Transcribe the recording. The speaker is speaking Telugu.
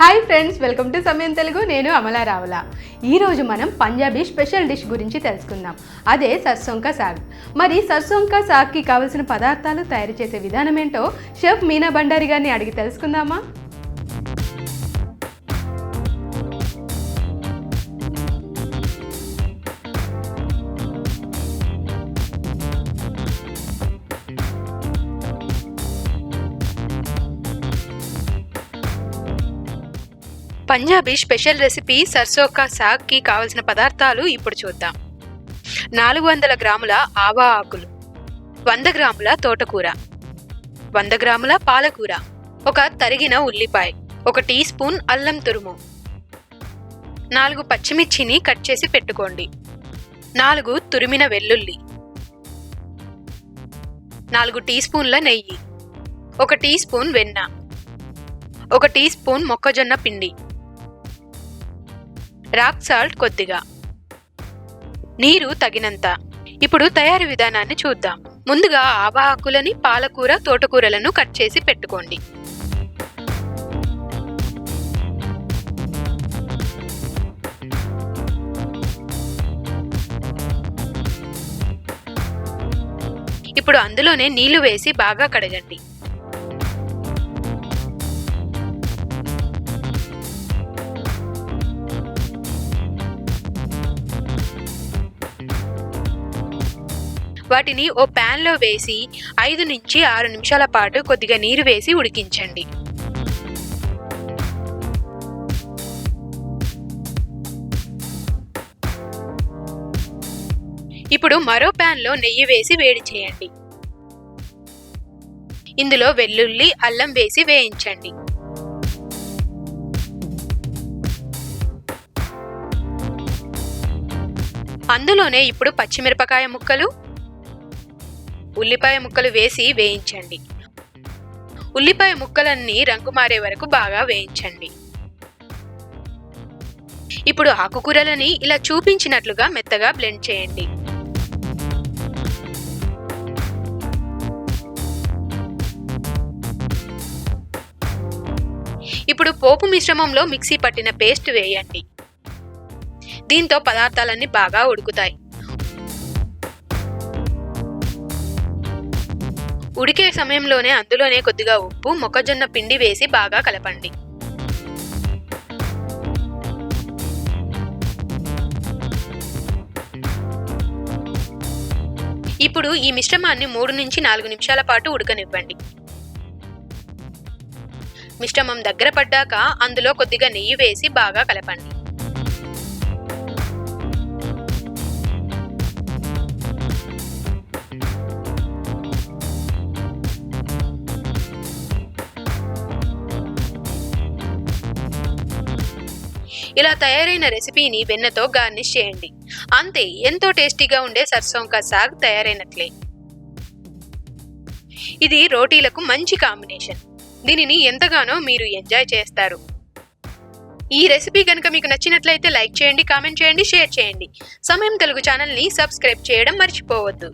హాయ్ ఫ్రెండ్స్, వెల్కమ్ టు సమయం తెలుగు. నేను అమలా రావుల. ఈరోజు మనం పంజాబీ స్పెషల్ డిష్ గురించి తెలుసుకుందాం. అదే సర్సోం కా సాగ్. మరి సర్సోం కా సాగ్కి కావలసిన పదార్థాలు, తయారు చేసే విధానం ఏంటో షెఫ్ మీనా భండారి గారిని అడిగి తెలుసుకుందామా? పంజాబీ స్పెషల్ రెసిపీ సర్సో కా సాగ్ కి కావలసిన పదార్థాలు ఇప్పుడు చూద్దాం. 400 గ్రాముల ఆవా ఆకులు, 100 గ్రాముల తోటకూర, 100 గ్రాముల పాలకూర, ఒక తరిగిన ఉల్లిపాయ, 1 టీ స్పూన్ అల్లం తురుము, 4 పచ్చిమిర్చిని కట్ చేసి పెట్టుకోండి, 4 తురిమిన వెల్లుల్లి, 4 టీ స్పూన్ల నెయ్యి, 1 టీ స్పూన్ వెన్న, 1 టీ స్పూన్ మొక్కజొన్న పిండి, రాక్ సాల్ట్ కొద్దిగా, నీరు తగినంత. ఇప్పుడు తయారీ విధానాన్ని చూద్దాం. ముందుగా ఆవా ఆకులని, పాలకూర, తోటకూరలను కట్ చేసి పెట్టుకోండి. ఇప్పుడు అందులోనే నీళ్లు వేసి బాగా కడగండి. వాటిని ఓ ప్యాన్ లో వేసి 5 నుంచి 6 నిమిషాల పాటు కొద్దిగా నీరు వేసి ఉడికించండి. ఇప్పుడు మరో ప్యాన్ లో నెయ్యి వేసి వేడి చేయండి. ఇందులో వెల్లుల్లి, అల్లం వేసి వేయించండి. అందులోనే ఇప్పుడు పచ్చిమిరపకాయ ముక్కలు, ఉల్లిపాయ ముక్కలు వేసి వేయించండి. ఉల్లిపాయ ముక్కలన్నీ రంగు మారే వరకు బాగా వేయించండి. ఇప్పుడు ఆకుకూరలని ఇలా చూపించినట్లుగా మెత్తగా బ్లెండ్ చేయండి. ఇప్పుడు పోపు మిశ్రమంలో మిక్సీ పట్టిన పేస్ట్ వేయండి. దీంతో పదార్థాలన్నీ బాగా ఉడుకుతాయి. ఉడికే సమయంలోనే అందులోనే కొద్దిగా ఉప్పు, మొక్కజొన్న పిండి వేసి బాగా కలపండి. ఇప్పుడు ఈ మిశ్రమాన్ని 3 నుంచి 4 నిమిషాల పాటు ఉడకనివ్వండి. మిశ్రమం దగ్గర పడ్డాక అందులో కొద్దిగా నెయ్యి వేసి బాగా కలపండి. ఇలా తయారైన రెసిపీని వెన్నతో గార్నిష్ చేయండి. అంతే, ఎంతో టేస్టీగా ఉండే సర్సోం కా సాగ్ తయారైనట్లే. ఇది రోటీలకు మంచి కాంబినేషన్. దీనిని ఎంతగానో మీరు ఎంజాయ్ చేస్తారు. ఈ రెసిపీ కనుక మీకు నచ్చినట్లయితే లైక్ చేయండి, కామెంట్ చేయండి, షేర్ చేయండి. సమయం తెలుగు ఛానల్ని సబ్స్క్రైబ్ చేయడం మర్చిపోవద్దు.